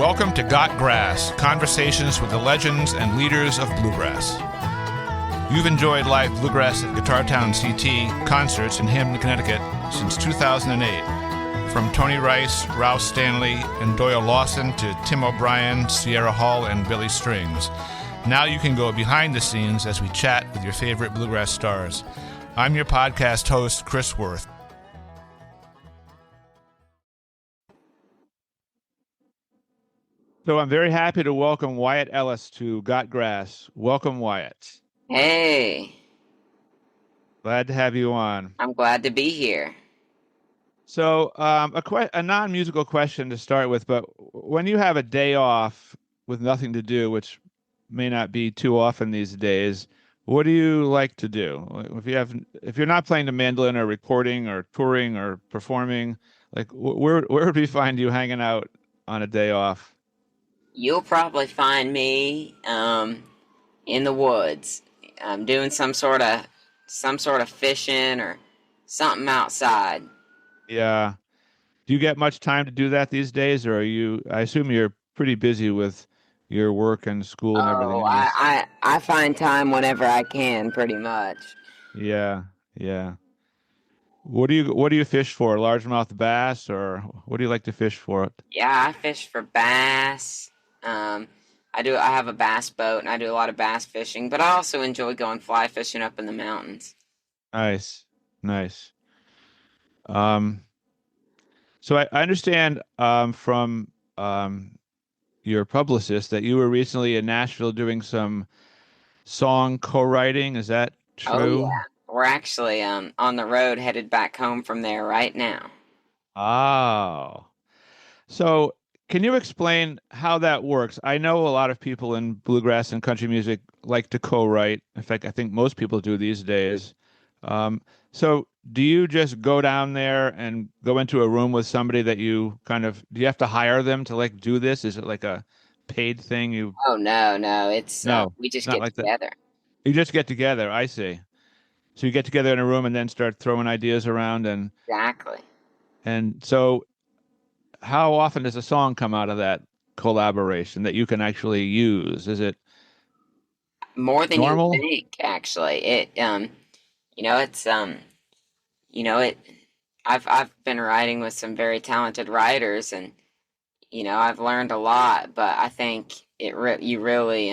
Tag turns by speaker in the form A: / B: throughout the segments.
A: Welcome to Got Grass, conversations with the legends and leaders of bluegrass. You've enjoyed live bluegrass at Guitar Town CT concerts in Hampton, Connecticut since 2008. From Tony Rice, Rouse Stanley, and Doyle Lawson to Tim O'Brien, Sierra Hall, and Billy Strings. Now you can go behind the scenes as we chat with your favorite bluegrass stars. I'm your podcast host, Chris Worth. So I'm very happy to welcome Wyatt Ellis to Got Grass. Welcome, Wyatt.
B: Hey.
A: Glad to have you on.
B: I'm glad to be here.
A: So a non-musical question to start with, but when you have a day off with nothing to do, which may not be too often these days, what do you like to do? If you're not playing the mandolin or recording or touring or performing, like where would we find you hanging out on a day off?
B: You'll probably find me in the woods. I'm doing some sort of fishing or something outside.
A: Yeah. Do you get much time to do that these days, or I assume you're pretty busy with your work and school and everything else?
B: I find time whenever I can, pretty much.
A: Yeah. What do you fish for? Largemouth bass, or what do you like to fish for?
B: Yeah, I fish for bass. I have a bass boat and I do a lot of bass fishing, but I also enjoy going fly fishing up in the mountains.
A: Nice. So I understand from your publicist that you were recently in Nashville doing some song co-writing. Is that true?
B: Oh, yeah. We're actually on the road headed back home from there right now.
A: Oh. So can you explain how that works? I know a lot of people in bluegrass and country music like to co-write. In fact, I think most people do these days. So do you just go down there and go into a room with somebody that do you have to hire them to like do this? Is it like a paid thing?
B: Oh, no. It's we just get together.
A: You just get together. I see. So you get together in a room and then start throwing ideas around
B: Exactly.
A: And so how often does a song come out of that collaboration that you can actually use? Is it
B: more than
A: normal?
B: You think, actually? I've been writing with some very talented writers, and I've learned a lot. But I think you really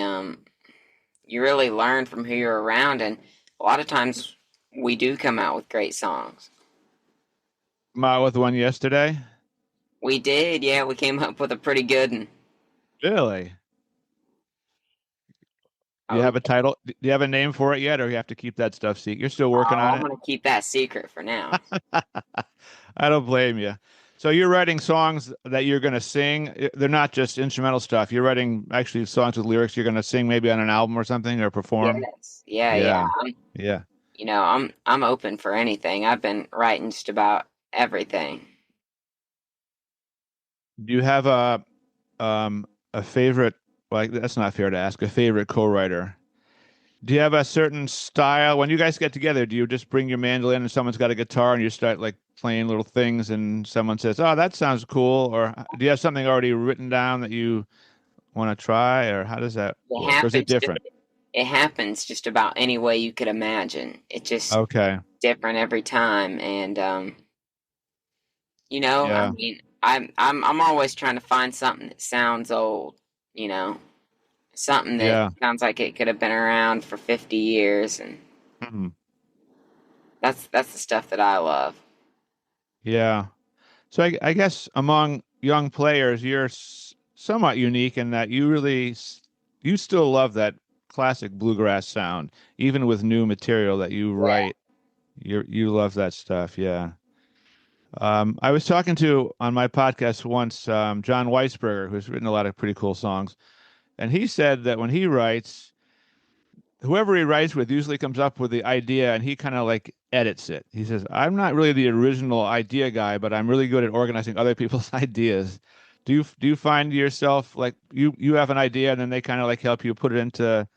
B: learn from who you're around, and a lot of times we do come out with great songs.
A: Come out with one yesterday?
B: We did, yeah. We came up with a pretty good one.
A: Really? Do you have a title? Do you have a name for it yet, or you have to keep that stuff secret? You're still working on it?
B: I'm going to keep that secret for now.
A: I don't blame you. So you're writing songs that you're going to sing. They're not just instrumental stuff. You're writing actually songs with lyrics you're going to sing maybe on an album or something, or perform?
B: Yes. Yeah. I'm open for anything. I've been writing just about everything.
A: Do you have a favorite? Like, that's not fair to ask. A favorite co-writer? Do you have a certain style when you guys get together? Do you just bring your mandolin and someone's got a guitar and you start like playing little things and someone says, "Oh, that sounds cool," or do you have something already written down that you want to try, or how does that work? Or is it different?
B: It happens just about any way you could imagine. It's just different every time, and I mean, I'm always trying to find something that sounds old, something that sounds like it could have been around for 50 years, and that's the stuff that I love.
A: Yeah. So I guess among young players, you're somewhat unique in that you still love that classic bluegrass sound, even with new material that you write. You love that stuff. Yeah. I was talking to on my podcast once, John Weisberger, who's written a lot of pretty cool songs. And he said that when he writes, whoever he writes with usually comes up with the idea and he kind of like edits it. He says, "I'm not really the original idea guy, but I'm really good at organizing other people's ideas." Do you find yourself like you have an idea and then they kind of like help you put it into?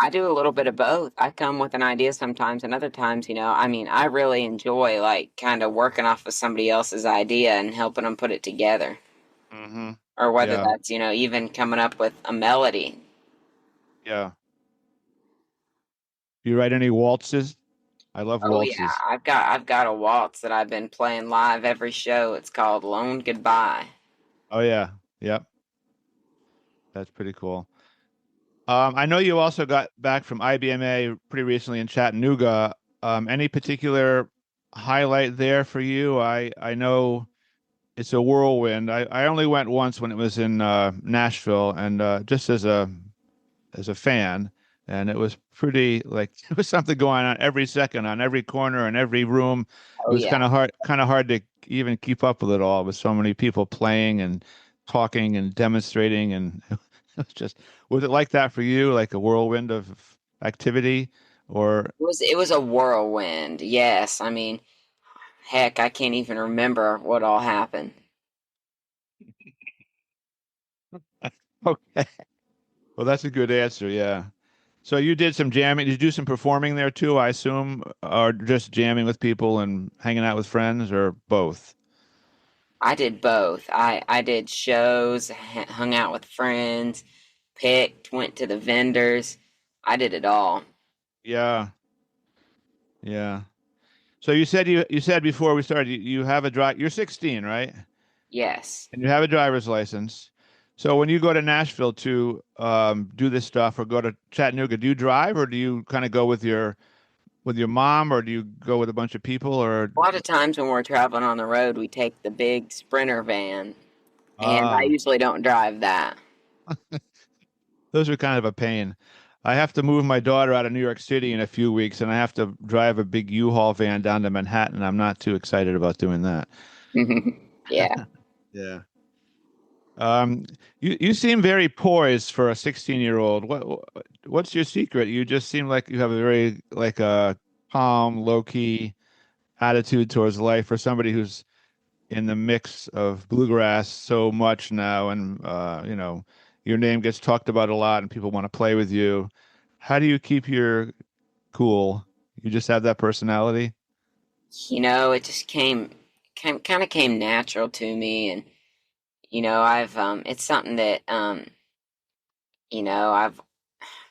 B: I do a little bit of both. I come with an idea sometimes, and other times, I really enjoy like kind of working off of somebody else's idea and helping them put it together.
A: Mm-hmm.
B: or whether
A: Yeah.
B: that's, even coming up with a melody.
A: Yeah. Do you write any waltzes? I love
B: Oh yeah,
A: waltzes.
B: I've got a waltz that I've been playing live every show. It's called Lone Goodbye.
A: Oh yeah. Yep. That's pretty cool. I know you also got back from IBMA pretty recently in Chattanooga. Any particular highlight there for you? I know it's a whirlwind. I only went once when it was in Nashville, and just as a fan, and it was pretty like there was something going on every second, on every corner, in every room. It
B: Oh
A: was
B: yeah.
A: kind of hard to even keep up with it all, with so many people playing and talking and demonstrating, and it was just was it like that for you, like a whirlwind of activity, or
B: It was a whirlwind. Yes, I mean, heck, I can't even remember what all happened.
A: okay? Well, that's a good answer. Yeah. So you did some jamming. Did you do some performing there too, I assume, or just jamming with people and hanging out with friends, or both?
B: I did both. I did shows, hung out with friends, picked, went to the vendors. I did it all.
A: Yeah. Yeah. So you said before we started you have a drive. You're 16, right?
B: Yes.
A: And you have a driver's license. So when you go to Nashville to do this stuff or go to Chattanooga, do you drive or do you kind of go with your mom or do you go with a bunch of people or
B: A lot of times when we're traveling on the road, we take the big Sprinter van, and I
A: ah,
B: usually don't drive that.
A: those are kind of a pain. I have to move my daughter out of New York City in a few weeks and I have to drive a big U-Haul van down to Manhattan. I'm not too excited about doing that.
B: Yeah.
A: Yeah. Um, you seem very poised for a 16-year-old. What's your secret? You just seem like you have a very like a calm, low-key attitude towards life for somebody who's in the mix of bluegrass so much now, and your name gets talked about a lot, and people want to play with you. How do you keep your cool? You just have that personality?
B: It just came natural to me, and I've it's something that you know, I've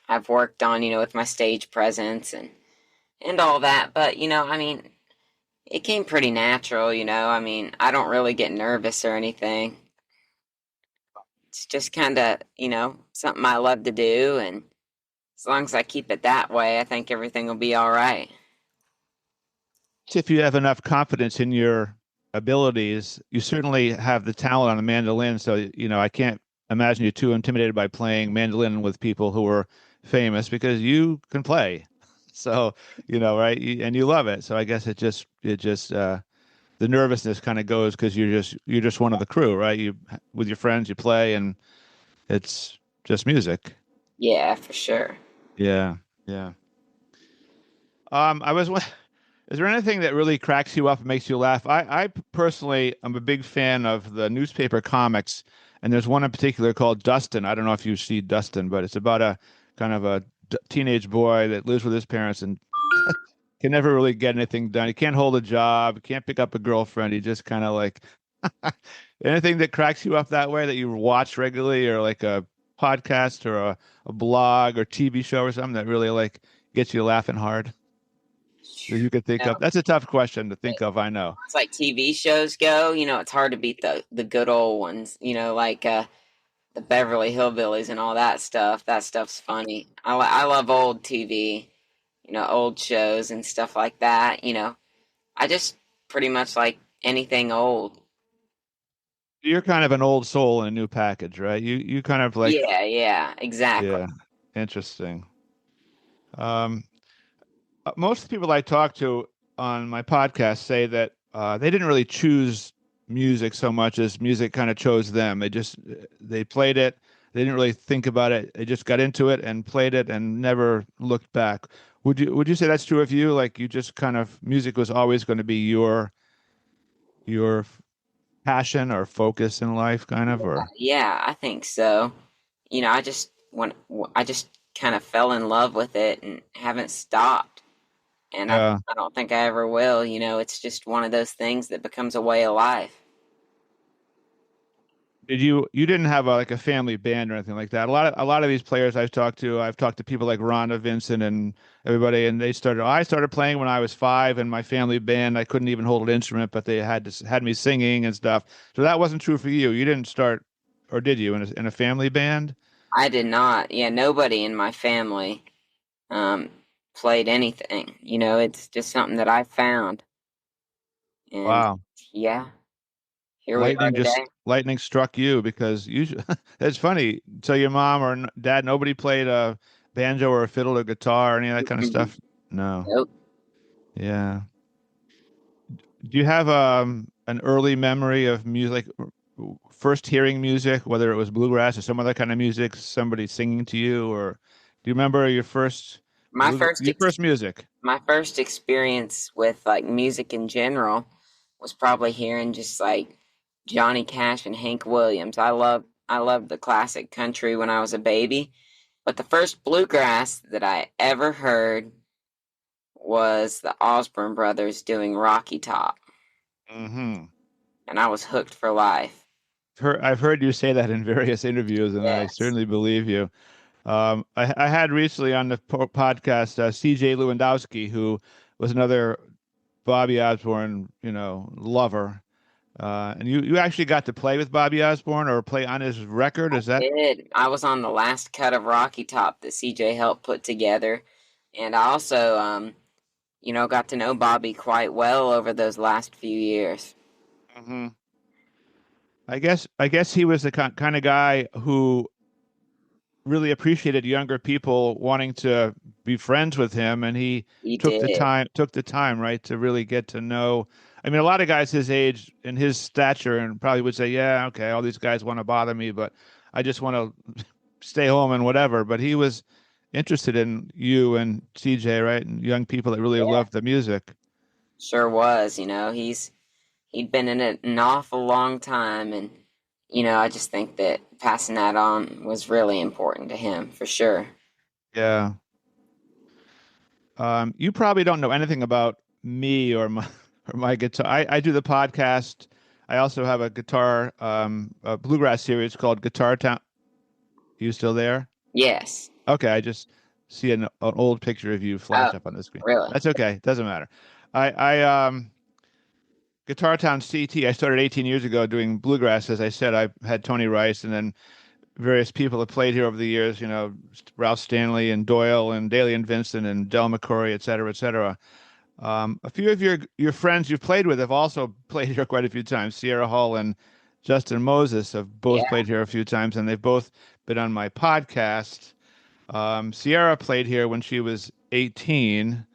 B: I've worked on, with my stage presence and all that, but I mean, it came pretty natural, I mean, I don't really get nervous or anything. It's just kind of, something I love to do, and as long as I keep it that way, I think everything will be all right.
A: If you have enough confidence in your abilities, you certainly have the talent on the mandolin. So, I can't imagine you too intimidated by playing mandolin with people who are famous because you can play. So, right? And you love it. So I guess the nervousness kind of goes because you're just one of the crew, right? You with your friends, you play and it's just music.
B: Yeah, for sure.
A: Yeah. Yeah. I was Is there anything that really cracks you up and makes you laugh? I personally am a big fan of the newspaper comics, and there's one in particular called Dustin. I don't know if you see Dustin, but it's about a kind of a teenage boy that lives with his parents and can never really get anything done. He can't hold a job, can't pick up a girlfriend. He just kind of like anything that cracks you up that way that you watch regularly, or like a podcast or a blog or TV show or something that really like gets you laughing hard that you could think
B: No,
A: of? That's a tough question to think of, I know.
B: it's like TV shows go, it's hard to beat the good old ones, like the Beverly Hillbillies and all that stuff. That stuff's funny. I love old TV, old shows and stuff like that. I just pretty much like anything old.
A: You're kind of an old soul in a new package, right? You kind of like,
B: Yeah, yeah, exactly.
A: yeah, interesting. Um, most of the people I talk to on my podcast say that they didn't really choose music so much as music kind of chose them. They played it. They didn't really think about it. They just got into it and played it and never looked back. Would you say that's true of you? Like you just kind of music was always going to be your passion or focus in life, kind of, or
B: Yeah, I think so. I just kind of fell in love with it and haven't stopped. And
A: yeah.
B: I don't think I ever will. It's just one of those things that becomes a way of life.
A: You didn't have like a family band or anything like that. A lot of these players I've talked to people like Rhonda, Vincent, and everybody, and I started playing when I was 5, and my family band, I couldn't even hold an instrument, but they had me singing and stuff. So that wasn't true for you. You didn't start, or did you, in a family band?
B: I did not. Yeah, nobody in my family um, played anything. It's just something that I found. And
A: Wow.
B: yeah, here we are today.
A: Lightning struck you because it's funny. So your mom or dad, nobody played a banjo or a fiddle or guitar or any of that kind of
B: Mm-mm.
A: stuff? No.
B: Nope.
A: Yeah. Do you have an early memory of music, first hearing music, whether it was bluegrass or some other kind of music, somebody singing to you, or do you remember
B: My first
A: your first music?
B: my first experience with like music in general was probably hearing just like Johnny Cash and Hank Williams. I loved the classic country when I was a baby, but the first bluegrass that I ever heard was the Osborne brothers doing Rocky Top,
A: Mm-hmm.
B: and I was hooked for life.
A: I've heard you say that in various interviews, and I
B: Yes.
A: certainly believe you. I had recently on the podcast C.J. Lewandowski, who was another Bobby Osborne, lover. And you actually got to play with Bobby Osborne or play on his record. Is that?
B: Did. I was on the last cut of Rocky Top that CJ helped put together, and I also got to know Bobby quite well over those last few years.
A: Hmm. I guess he was the kind of guy who really appreciated younger people wanting to be friends with him, and he
B: He did.
A: took the time, right, to really get to know. I mean, a lot of guys his age and his stature and probably would say, yeah, okay, all these guys want to bother me, but I just want to stay home and whatever. But he was interested in you and CJ, right, and young people that really
B: Yeah,
A: loved the music.
B: sure was. He'd been in it an awful long time, and I just think that passing that on was really important to him for sure.
A: Yeah. You probably don't know anything about me or my or my guitar. I do the podcast. I also have a guitar, a bluegrass series called Guitar Town. You still there?
B: Yes.
A: Okay, I just see an old picture of you
B: Oh,
A: flash up on the screen.
B: really?
A: That's okay. Doesn't matter. I Guitar Town CT. I started 18 years ago doing bluegrass. As I said, I had Tony Rice, and then various people have played here over the years. Ralph Stanley and Doyle and Dailey and Vincent and Del McCoury, et cetera, et cetera. A few of your friends you've played with have also played here quite a few times. Sierra Hull and Justin Moses have both
B: Yeah.
A: played here a few times, and they've both been on my podcast. Sierra played here when she was 18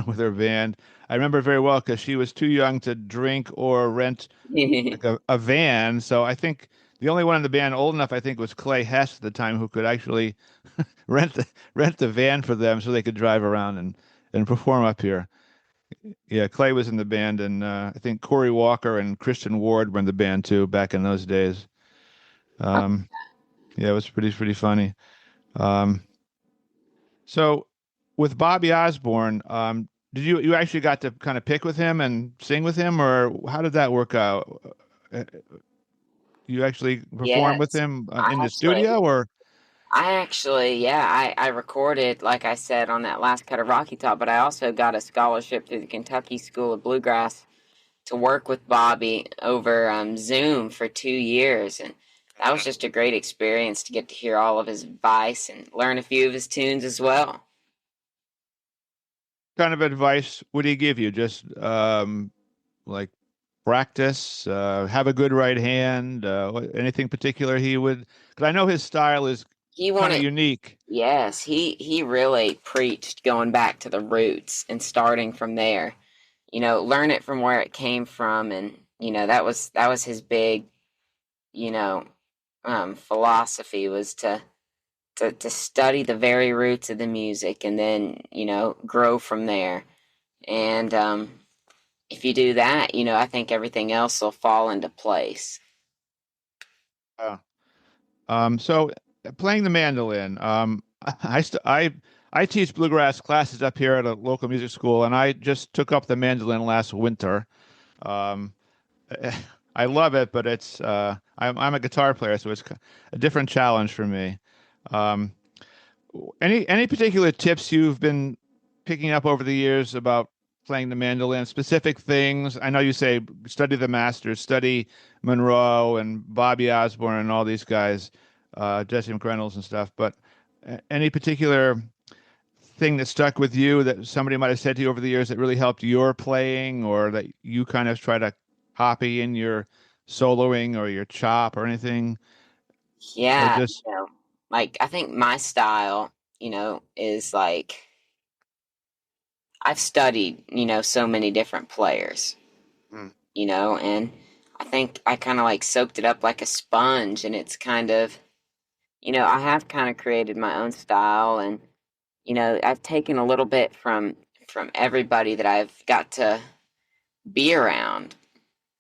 A: with her band. I remember very well because she was too young to drink or rent like a van. So I think the only one in the band old enough, I think, was Clay Hess at the time, who could actually rent rent the van for them so they could drive around and perform up here. Yeah, Clay was in the band, and I think Corey Walker and Christian Ward were in the band too back in those days. Um, yeah, it was pretty funny. Um, so with Bobby Osborne, did you actually got to kind of pick with him and sing with him, or how did that work out? Uh, You actually perform with
B: Yes.
A: him
B: I
A: in the
B: actually
A: studio, or?
B: yeah, I recorded, like I said, on that last cut of Rocky Top, but I also got a scholarship through the Kentucky School of Bluegrass to work with Bobby over Zoom for 2 years. And that was just a great experience to get to hear all of his advice and learn a few of his tunes as well.
A: Kind of advice would he give you? Just like practice, have a good right hand, anything particular he would? Because I know his style is
B: He
A: kind of
B: wanted,
A: unique.
B: yes, he really preached going back to the roots and starting from there. Learn it from where it came from, and that was his big, you know, philosophy was to study the very roots of the music and then grow from there. And if you do that, I think everything else will fall into place.
A: Uh, so playing the mandolin, I st I teach bluegrass classes up here at a local music school, and I just took up the mandolin last winter. Um, I love it, but I'm a guitar player, so it's a different challenge for me. Um, any particular tips you've been picking up over the years about playing the mandolin? Specific things? I know you say study the masters, study Monroe and Bobby Osborne and all these guys, Jesse McReynolds and stuff. But any particular thing that stuck with you that somebody might have said to you over the years that really helped your playing, or that you kind of try to copy in your soloing or your chop or anything, or
B: Yeah,
A: just
B: like I think my style, is like I've studied, so many different players,
A: Mm.
B: and I think I kind of like soaked it up like a sponge, and it's kind of, I have kind of created my own style, and I've taken a little bit from everybody that I've got to be around.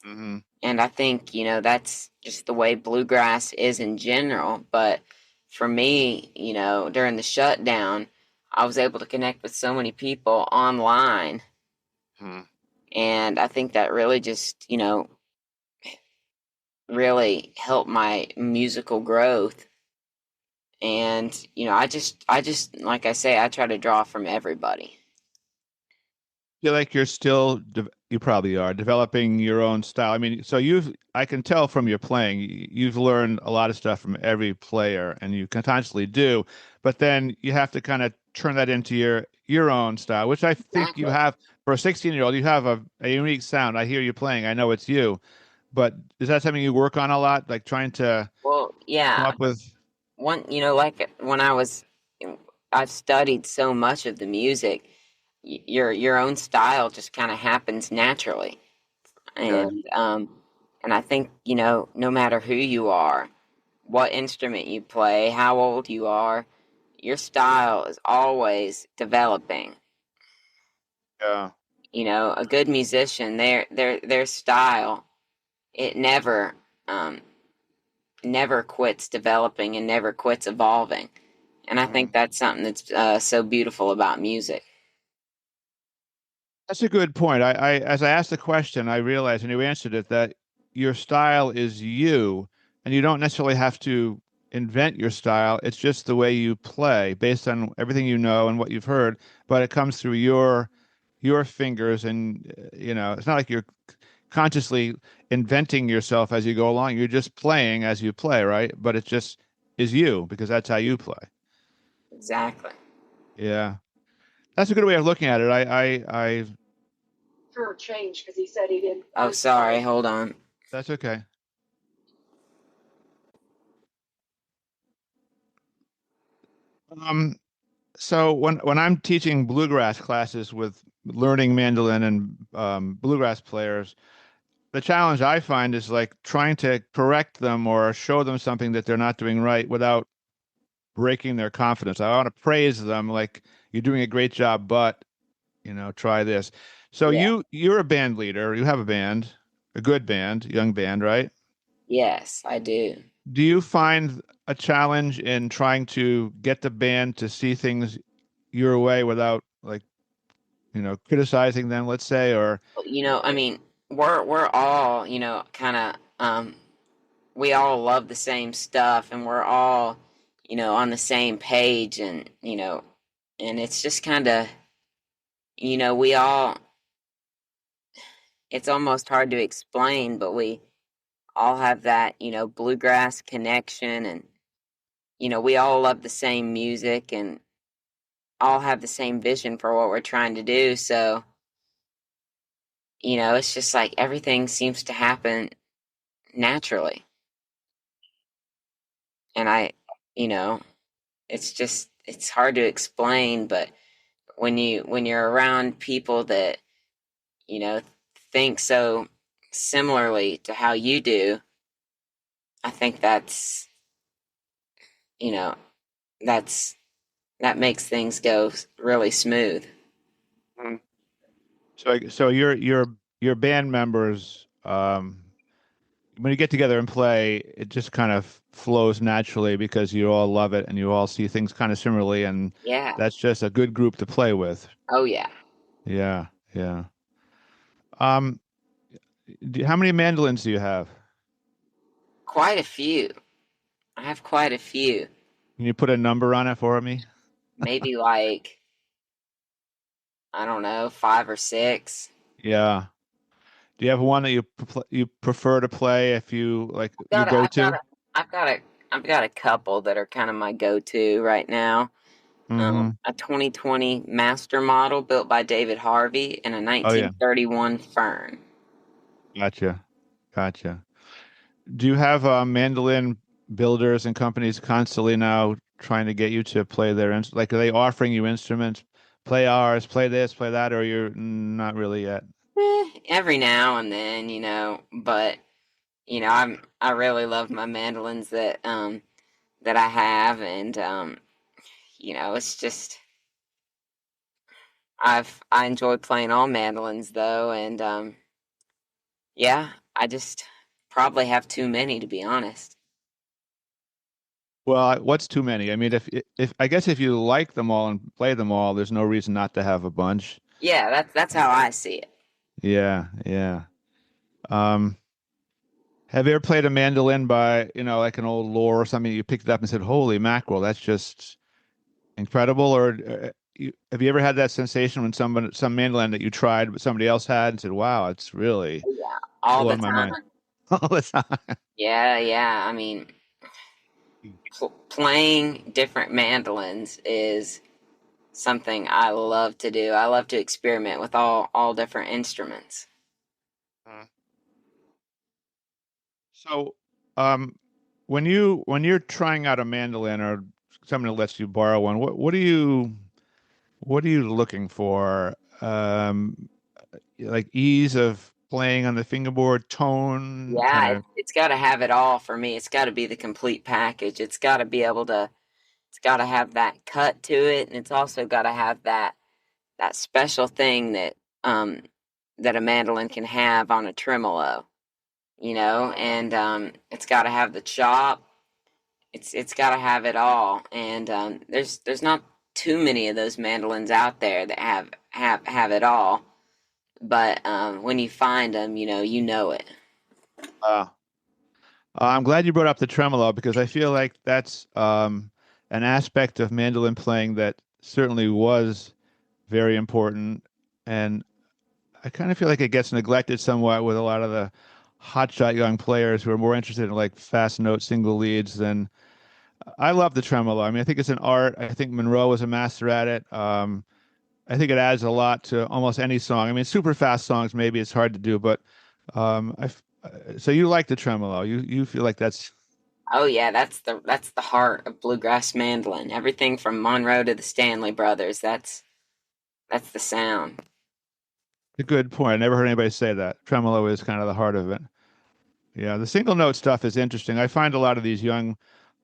A: hmm
B: And I think, that's just the way bluegrass is in general. But for me, during the shutdown, I was able to connect with so many people online.
A: hmm
B: And I think that really just, really helped my musical growth. And, I just, like I say, I try to draw from everybody.
A: feel like you're still you probably are developing your own style. I mean, so I can tell from your playing, you've learned a lot of stuff from every player, and you constantly do, but then you have to kind of turn that into your own style, which I think you
B: Exactly.
A: have. For a 16-year-old, you have a unique sound. I hear you playing. I know it's you, but is that something you work on a lot, like trying to
B: Well,
A: come
B: yeah.
A: up with?
B: Like when I've studied so much of the music. Your own style just kind of happens naturally,
A: Okay.
B: and I think no matter who you are, what instrument you play, how old you are, your style is always developing.
A: Yeah.
B: A good musician, their style, it um, never quits developing and never quits evolving. And I think
A: Mhm.
B: that's something that's so beautiful about music.
A: That's a good point. As I asked the question, I realized, and you answered it, that your style is you, and you don't necessarily have to invent your style. It's just the way you play based on everything you know and what you've heard, but it comes through your fingers, and it's not like you're consciously inventing yourself as you go along. You're just playing as you play, right? But it just is you because that's how you play.
B: Exactly.
A: Yeah. That's a good way of looking at it. I
B: For a change because he said he didn't. Oh, sorry. Hold on.
A: That's okay. Um, So when I'm teaching bluegrass classes with learning mandolin and bluegrass players, the challenge I find is like trying to correct them or show them something that they're not doing right without breaking their confidence. I want to praise them, like you're doing a great job, but try this. So
B: Yeah.
A: you're a band leader. You have a band, a good band, young band, right?
B: Yes, I do.
A: Do you find a challenge in trying to get the band to see things your way without like criticizing them, let's say, or
B: I mean, we're all, kind of we all love the same stuff, and we're all, on the same page, and and it's just kind of, we all. It's almost hard to explain, but we all have that, bluegrass connection, and we all love the same music, and all have the same vision for what we're trying to do. So, it's just like everything seems to happen naturally. And you know, it's hard to explain, but when you're around people that, you know, think so similarly to how you do, I think you know, that's that makes things go really smooth.
A: Mhm. So your band members, when you get together and play, it just kind of flows naturally because you all love it and you all see things kind of similarly, and
B: Yeah.
A: that's just a good group to play with.
B: Oh yeah.
A: Yeah, yeah. Um, How many mandolins do you have?
B: Quite a few. I have quite a few.
A: Can you put a number on it for me?
B: Maybe like, I don't know, five or six.
A: Yeah. Do you have one that you prefer to play if you like
B: I've
A: you
B: got a,
A: go
B: I've got
A: to?
B: a, I've got a, I've got a couple that are kind of my go-to right now.
A: Mm-hmm.
B: A 2020 Master model built by David Harvey and a
A: Oh yeah.
B: 1931 Fern.
A: Gotcha. Gotcha. Do you have mandolin builders and companies constantly now trying to get you to play their like are they offering you instruments? Play ours, play this, play that, or you're not really yet?
B: Every now and then, but I really love my mandolins that I have, and it's just I enjoy playing all mandolins though, and yeah, I just probably have too many to be honest.
A: Well, what's too many? I mean, if I guess if you like them all and play them all, there's no reason not to have a bunch.
B: Yeah, that's how I see it.
A: Yeah, yeah. Um, have you ever played a mandolin by, like an old lore or something? You picked it up and said, "Holy mackerel, that's just incredible." Or have you ever had that sensation when some mandolin that you tried but somebody else had and said, "Wow, it's really
B: Yeah, all the
A: blowing my mind."
B: time.
A: All the time.
B: Yeah, yeah. I mean, playing different mandolins is something I love to do. I love to experiment with all different instruments.
A: So, um, when you're trying out a mandolin or someone lets you borrow one, what are you looking for? Like ease of playing on the fingerboard, tone, kind
B: Yeah,
A: of.
B: it's got to have it all for me. It's got to be the complete package. It's got to be able to. It's got to have that cut to it, and it's also got to have that special thing um that a mandolin can have on a tremolo. And it's got to have the chop. It's got to have it all. And there's not too many of those mandolins out there that have it all. But when you find them, you know it.
A: Uh, I'm glad you brought up the tremolo because I feel like that's an aspect of mandolin playing that certainly was very important, and I kind of feel like it gets neglected somewhat with a lot of the hotshot young players who are more interested in like fast note single leads than I love the tremolo. I mean, I think it's an art. I think Monroe was a master at it. I think it adds a lot to almost any song. I mean, super fast songs maybe it's hard to do, but so you like the tremolo. You feel like that's
B: Oh yeah, that's the heart of bluegrass mandolin. Everything from Monroe to the Stanley Brothers. That's the sound.
A: a good point. I never heard anybody say that. Tremolo is kind of the heart of it. Yeah, the single note stuff is interesting. I find a lot of these young,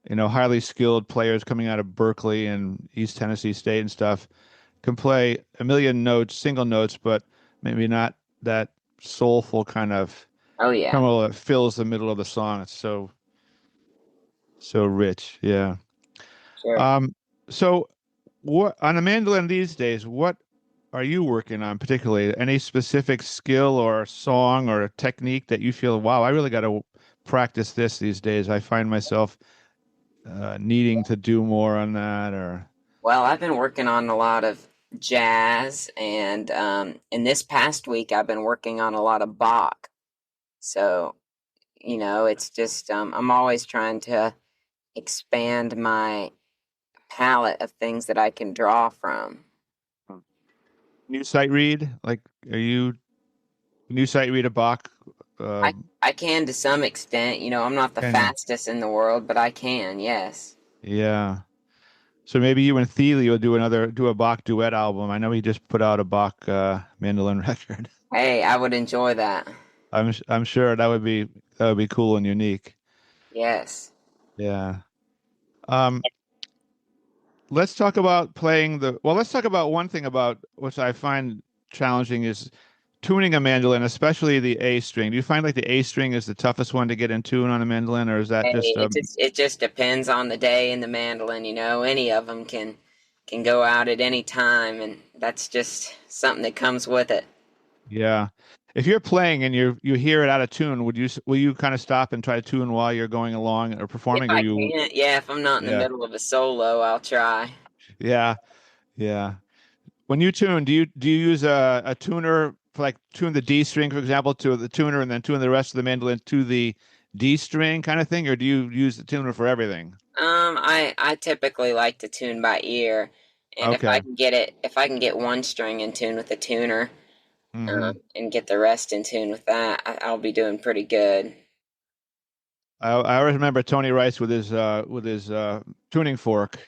A: highly skilled players coming out of Berkeley and East Tennessee State and stuff can play a million notes, single notes, but maybe not that soulful kind of
B: Oh yeah,
A: tremolo that fills the middle of the song. It's so rich. Yeah.
B: sure.
A: Um, so what on a mandolin these days, what are you working on particularly? Any specific skill or song or technique that you feel, wow, I really got to practice this these days. I find myself needing to do more on that or
B: Well, I've been working on a lot of jazz, and in this past week, I've been working on a lot of Bach. So, it's just I'm always trying to expand my palette of things that I can draw from.
A: new sight read? Like, are you new sight read a Bach? Uh,
B: I can to some extent. I'm not the
A: can you?
B: fastest in the world, but I can. Yes.
A: Yeah. So maybe you and Thiele will do a Bach duet album. I know he just put out a Bach mandolin record.
B: Hey, I would enjoy that.
A: I'm sure that would be cool and unique.
B: Yes.
A: Yeah. Um, let's talk about one thing about which I find challenging is tuning a mandolin, especially the A string. Do you find like the A string is the toughest one to get in tune on a mandolin, or is that
B: Hey,
A: just
B: it just depends on the day and the mandolin. Any of them can go out at any time, and that's just something that comes with it.
A: yeah. If you're playing and you hear it out of tune, will you kind of stop and try to tune while you're going along or
B: If
A: performing, or
B: I
A: you?
B: can, yeah, if I'm not in the
A: Yeah,
B: middle of a solo, I'll try.
A: yeah, yeah. When you tune, do you use a tuner for like tune the D string, for example, to the tuner, and then tune the rest of the mandolin to the D string kind of thing, or do you use the tuner for everything?
B: I typically like to tune by ear, and
A: Okay.
B: if I can get one string in tune with a tuner,
A: Hmm.
B: and get the rest in tune with that, I'll be doing pretty good.
A: I always remember Tony Rice with his tuning fork.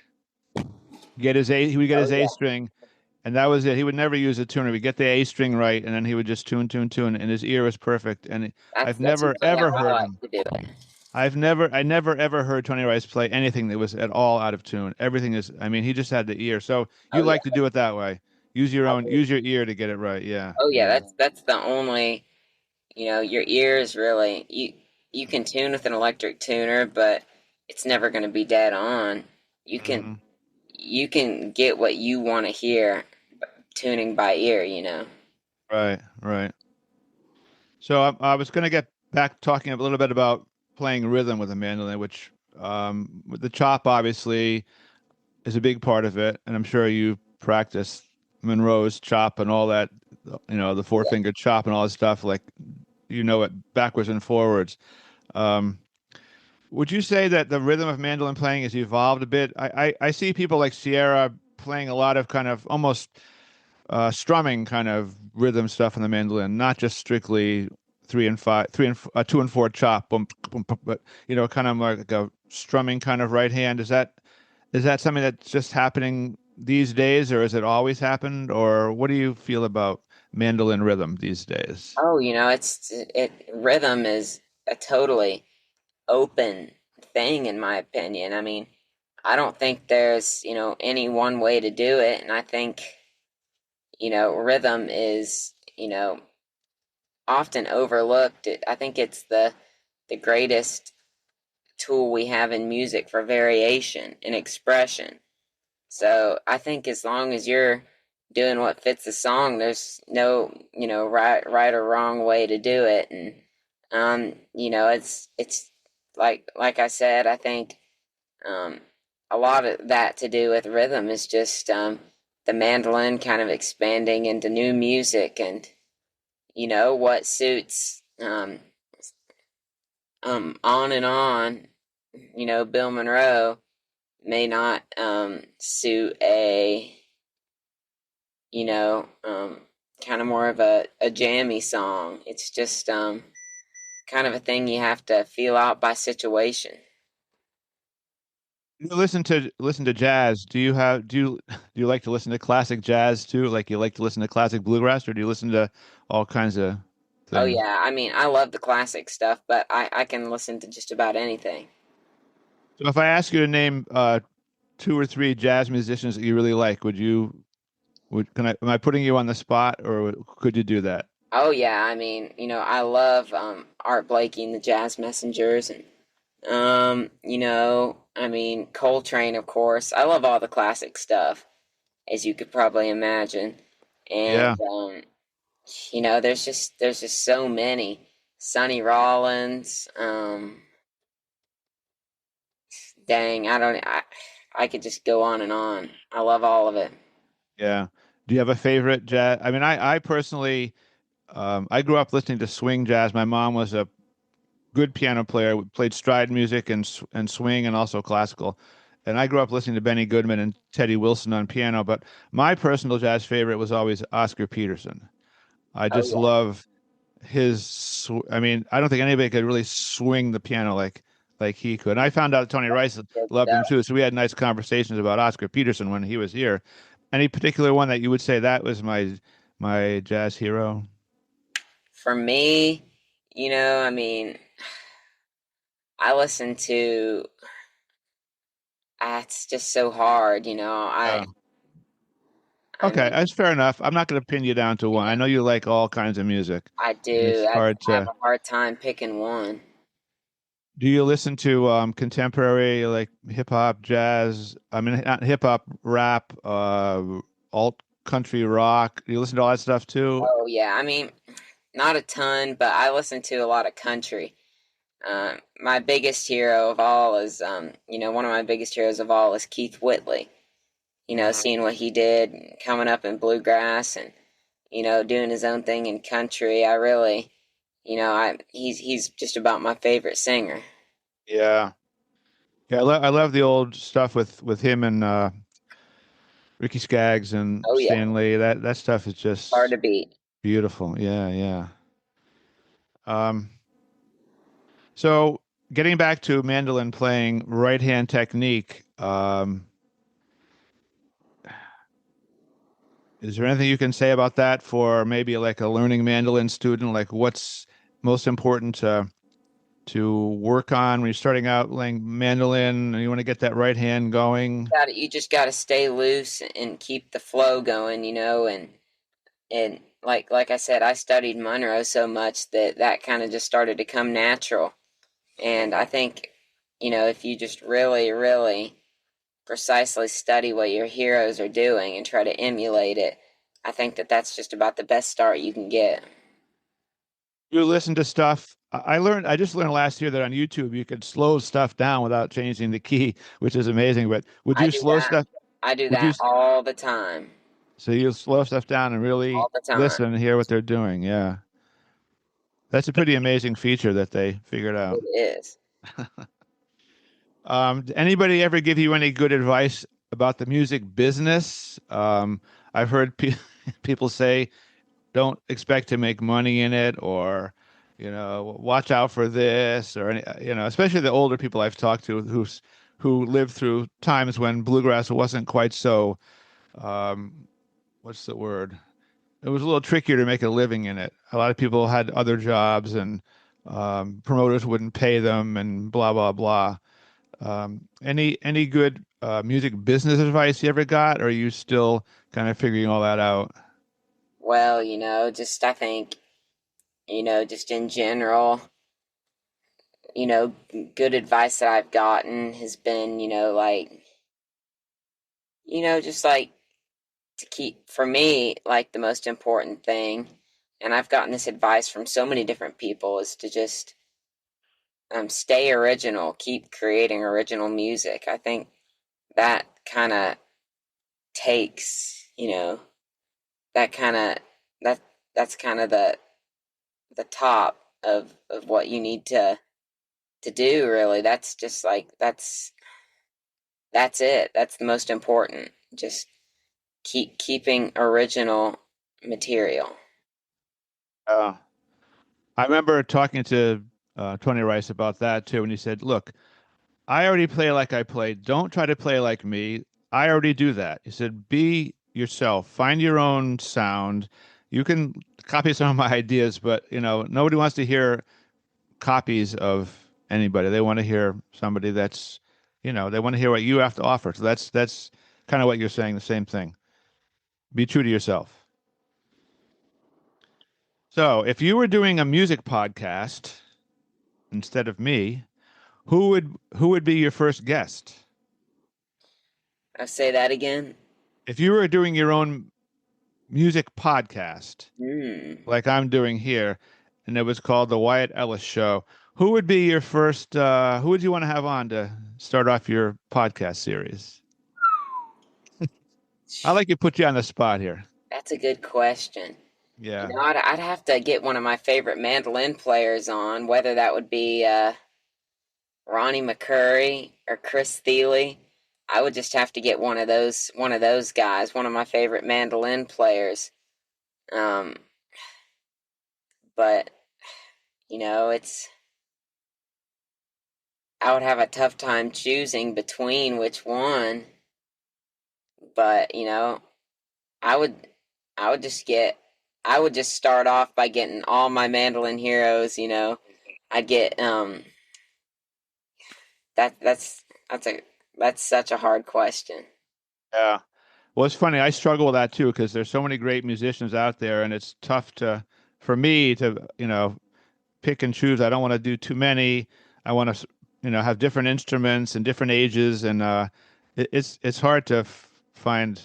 A: He would get
B: Oh
A: his A
B: yeah.
A: string, and that was it. He would never use a tuner. He'd get the A string right, and then he would just tune, and his ear was perfect. And I've
B: That's
A: never
B: usually
A: ever
B: how I
A: heard
B: like
A: him.
B: to do it.
A: I never ever heard Tony Rice play anything that was at all out of tune. Everything is, I mean, he just had the ear. So you
B: Oh yeah,
A: like to do it that way.
B: I do.
A: Use your ear to get it right. Yeah,
B: Oh yeah,
A: yeah.
B: that's the only, your ears really, you can tune with an electric tuner, but it's never going to be dead on. You can
A: Hmm.
B: you can get what you want to hear tuning by ear.
A: Right, right. So I was going to get back talking a little bit about playing rhythm with a mandolin, which with the chop obviously is a big part of it, and I'm sure you practice Monroe's chop and all that, the four
B: Yeah.
A: finger chop and all that stuff, like it backwards and forwards. Um, would you say that the rhythm of mandolin playing has evolved a bit? I see people like Sierra playing a lot of kind of almost strumming kind of rhythm stuff on the mandolin, not just strictly three and five, two and four chop, boom, boom, boom, but kind of like a strumming kind of right hand. Is that something that's just happening these days, or has it always happened, or what do you feel about mandolin rhythm these days?
B: Oh, it rhythm is a totally open thing in my opinion. I mean, I don't think there's, any one way to do it, and I think, rhythm is, often overlooked. I think it's the greatest tool we have in music for variation and expression. So I think as long as you're doing what fits the song, there's no, right or wrong way to do it. And it's like I said, I think um a lot of that to do with rhythm is just the mandolin kind of expanding into new music and what suits on and on, Bill Monroe may not suit a you know, um, kind of more of a jammy song. It's just kind of a thing you have to feel out by situation.
A: You listen to jazz. Do you like to listen to classic jazz too? Like you like to listen to classic bluegrass, or do you listen to all kinds of
B: Oh
A: things?
B: yeah, I mean, I love the classic stuff, but I can listen to just about anything.
A: So if I ask you to name two or three jazz musicians that you really like, am I putting you on the spot, or could you do that?
B: Oh yeah, I mean, I love Art Blakey and the Jazz Messengers, and I mean, Coltrane, of course. I love all the classic stuff, as you could probably imagine,
A: Yeah.
B: and there's just so many. Sonny Rollins, dang, I could just go on and on. I love all of it.
A: Yeah. Do you have a favorite jazz? I mean, I personally, I grew up listening to swing jazz. My mom was a good piano player, played stride music and swing and also classical. And I grew up listening to Benny Goodman and Teddy Wilson on piano. But my personal jazz favorite was always Oscar Peterson. I
B: Oh
A: just
B: yeah,
A: love I mean, I don't think anybody could really swing the piano like he could. And I found out Tony Rice
B: good
A: loved him
B: stuff.
A: too. So we had nice conversations about Oscar Peterson when he was here. Any particular one that you would say that was my jazz hero?
B: For me, I mean, I listen to. It's just so hard.
A: Yeah.
B: I
A: Okay,
B: mean,
A: that's fair enough. I'm not going to pin you down to one. I know you like all kinds of music,
B: I
A: and
B: do.
A: it's
B: I
A: hard
B: have
A: to.
B: a hard time picking one.
A: Do you listen to contemporary like hip hop, jazz? I mean, not hip hop, rap, alt country rock. Do you listen to all that stuff too?
B: Oh yeah, I mean, not a ton, but I listen to a lot of country. My biggest hero of all is, one of my biggest heroes of all is Keith Whitley. Seeing what he did coming up in bluegrass and, doing his own thing in country. I really, he's just about my favorite singer.
A: Yeah. Yeah, I love the old stuff with him and Ricky Skaggs and
B: Oh yeah,
A: Stanley. That stuff is
B: hard
A: just
B: to beat.
A: beautiful. Yeah, yeah. Um, so getting back to mandolin playing, right hand technique, is there anything you can say about that for maybe like a learning mandolin student? Like what's most important to work on when you're starting out playing mandolin and you want to get that right hand going?
B: You just got to stay loose and keep the flow going, and like I said, I studied Monroe so much that kind of just started to come natural. And I think, if you just really, really precisely study what your heroes are doing and try to emulate it, I think that's just about the best start you can get.
A: You listen to stuff. I just learned last year that on YouTube you could slow stuff down without changing the key, which is amazing. But would
B: I
A: you
B: do
A: slow
B: that.
A: stuff?
B: I do
A: Would you?
B: that all the time.
A: So you slow stuff down and really
B: All the time.
A: listen and hear what they're doing. Yeah. That's a pretty amazing feature that they figured out.
B: It is.
A: Did anybody ever give you any good advice about the music business? I've heard people say don't expect to make money in it, or watch out for this, or especially the older people I've talked to who lived through times when bluegrass wasn't quite so what's the word? It was a little trickier to make a living in it. A lot of people had other jobs, and promoters wouldn't pay them, and blah blah blah. Any good music business advice you ever got, or are you still kind of figuring all that out?
B: Well, just I think, just in general, good advice that I've gotten has been, just like to keep, for me, like the most important thing, and I've gotten this advice from so many different people, is to just stay original, keep creating original music. I think that kind of takes, that kind of that that's kind of the top of what you need to do. Really, that's just like that's it. That's the most important. Just keeping original material.
A: Uh, I remember talking to Tony Rice about that too, and he said, "Look, I already play like I play. Don't try to play like me. I already do that." He said, "Be yourself. Find your own sound. You can copy some of my ideas, but nobody wants to hear copies of anybody. They want to hear somebody that's, they want to hear what you have to offer. So that's kind of what you're saying, the same thing. Be true to yourself." So, if you were doing a music podcast instead of me, who would be your first guest?
B: I'll say that again.
A: If you were doing your own music podcast,
B: Hmm.
A: like I'm doing here, and it was called the Wyatt Ellis Show, who would be your first? Who would you want to have on to start off your podcast series? I like to put you on the spot here.
B: That's a good question.
A: Yeah.
B: I'd have to get one of my favorite mandolin players on, whether that would be Ronnie McCurry or Chris Thiele. I would just have to get one of those guys, one of my favorite mandolin players. Um, but it's I would have a tough time choosing between which one. But I would I would just get I would just start off by getting all my mandolin heroes. I'd get that's a that's such a hard question.
A: Yeah. Well, it's funny. I struggle with that too because there's so many great musicians out there, and it's tough for me to, pick and choose. I don't want to do too many. I want to, have different instruments and different ages, and it's hard to find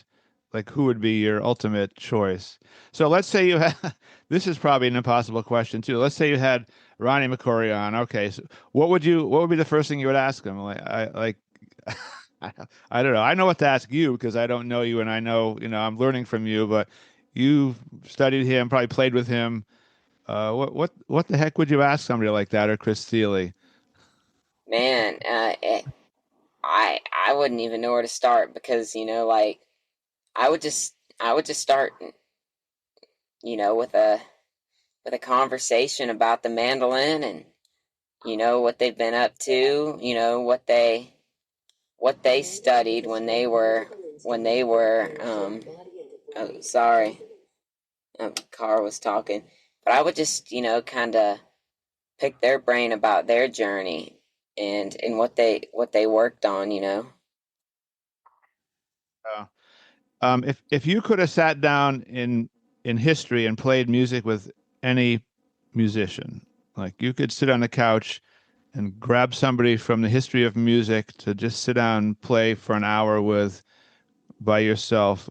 A: like who would be your ultimate choice. So let's say you have this is probably an impossible question too. Let's say you had Ronnie McCory on. Okay, so what would be the first thing you would ask him? I, I don't know. I know what to ask you because I don't know you, and I know, I'm learning from you, but you studied him, probably played with him. What the heck would you ask somebody like that, or Chris Thiele?
B: Man, I wouldn't even know where to start because like I would just start with a conversation about the mandolin and what they've been up to, what they studied when they were oh, sorry, car was talking, but I would just kind of pick their brain about their journey and what they worked on.
A: Uh, if you could have sat down in history and played music with any musician, like you could sit on the couch and grab somebody from the history of music to just sit down and play for an hour with by yourself.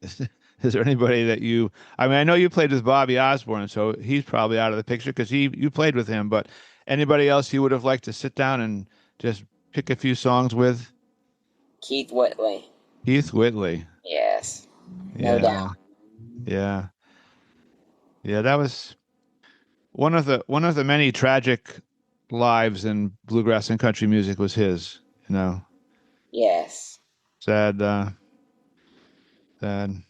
A: Is, is there anybody that you? I mean, I know you played with Bobby Osborne, so he's probably out of the picture because you played with him. But anybody else you would have liked to sit down and just pick a few songs with?
B: Keith Whitley.
A: Keith Whitley.
B: Yes, no
A: Yeah,
B: doubt.
A: yeah, yeah. That was one of the many tragic lives in bluegrass and country music was his. You know,
B: Yes,
A: sad, sad.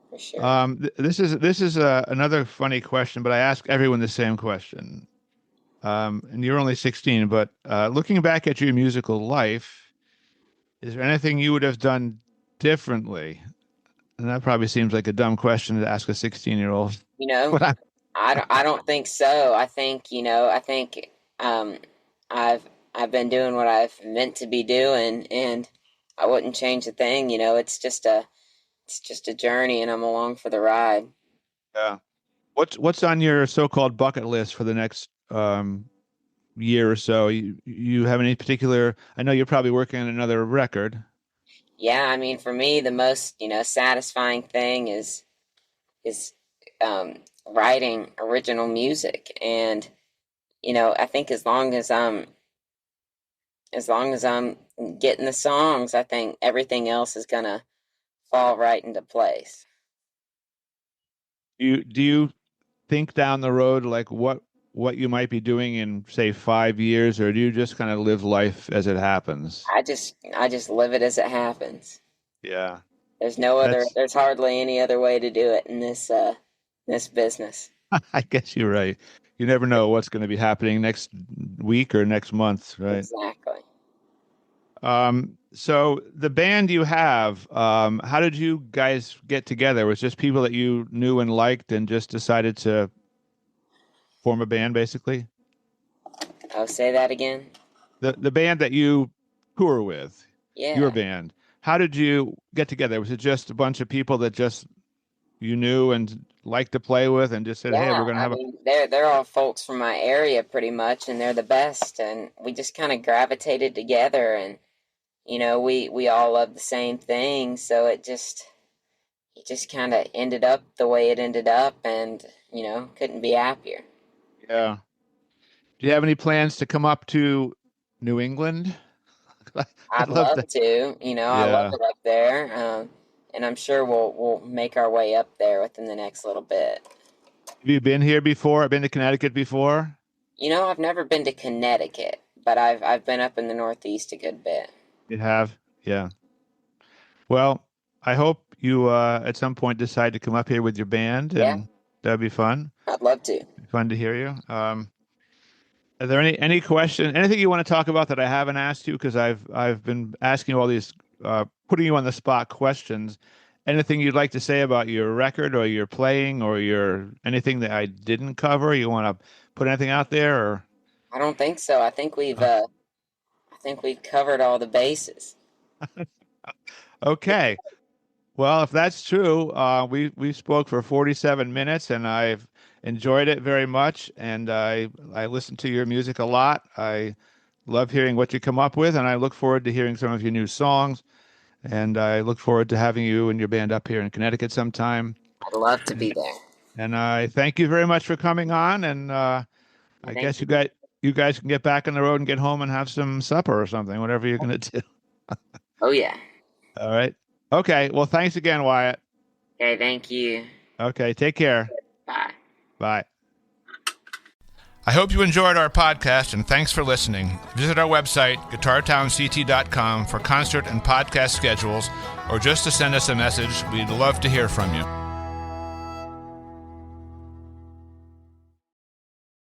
B: for sure.
A: This is another funny question, but I ask everyone the same question. And you're only 16, but looking back at your musical life, is there anything you would have done differently? And that probably seems like a dumb question to ask a 16-year-old.
B: You know,
A: But
B: I don't think so. I think um, I've I've been doing what I've meant to be doing, and I wouldn't change a thing. It's just a journey, and I'm along for the ride.
A: yeah. What's on your so-called bucket list for the next year or so? You have any particular? I know you're probably working on another record.
B: Yeah, I mean, for me, the most satisfying thing is writing original music, and I think as long as I'm getting the songs, I think everything else is gonna fall right into place.
A: Do you think down the road like what you might be doing in say 5 years, or do you just kind of live life as it happens?
B: I just live it as it happens.
A: Yeah, that's
B: There's hardly any other way to do it in this business.
A: I guess you're right. You never know what's going to be happening next week or next month, right?
B: Exactly.
A: So the band you have, how did you guys get together? Was it just people that you knew and liked and just decided to form a band, basically?
B: I'll say that again.
A: The band that you tour with, your
B: Yeah.
A: band, how did you get together? Was it just a bunch of people that just you knew and liked to play with and just said, "Hey,
B: Yeah,
A: we're gonna
B: I
A: have a..."
B: mean they're all folks from my area pretty much, and they're the best, and we just kind of gravitated together, and we all love the same thing, so it just kind of ended up the way it ended up, and couldn't be happier.
A: Yeah. Do you have any plans to come up to New England? I'd
B: I'd
A: love
B: love
A: to.
B: to, I love
A: Yeah.
B: it up there, and I'm sure we'll make our way up there within the next little bit.
A: Have you been here before? Been to Connecticut before?
B: I've never been to Connecticut, but I've been up in the Northeast a good bit.
A: You have? Yeah. Well, I hope you at some point decide to come up here with your band,
B: Yeah,
A: and that'd be fun.
B: I'd love to.
A: Fun to hear you. Are there any question, anything you want to talk about that I haven't asked you? Because I've been asking you all these putting you on the spot questions. Anything you'd like to say about your record or your playing or your anything that I didn't cover? You want to put anything out there or
B: I don't think so. I think we've covered all the bases.
A: okay. Well, if that's true, we spoke for 47 minutes, and I've enjoyed it very much. And I listen to your music a lot. I love hearing what you come up with, and I look forward to hearing some of your new songs. And I look forward to having you and your band up here in Connecticut sometime.
B: I'd love to be there.
A: And I thank you very much for coming on. And I guess you guys can get back on the road and get home and have some supper or something, whatever you're going to do.
B: Oh, yeah.
A: All right. Okay. Well, thanks again, Wyatt.
B: Okay, thank you.
A: Okay. Take care.
B: Bye.
A: Bye. I hope you enjoyed our podcast, and thanks for listening. Visit our website, guitartownct.com, for concert and podcast schedules, or just to send us a message. We'd love to hear from you.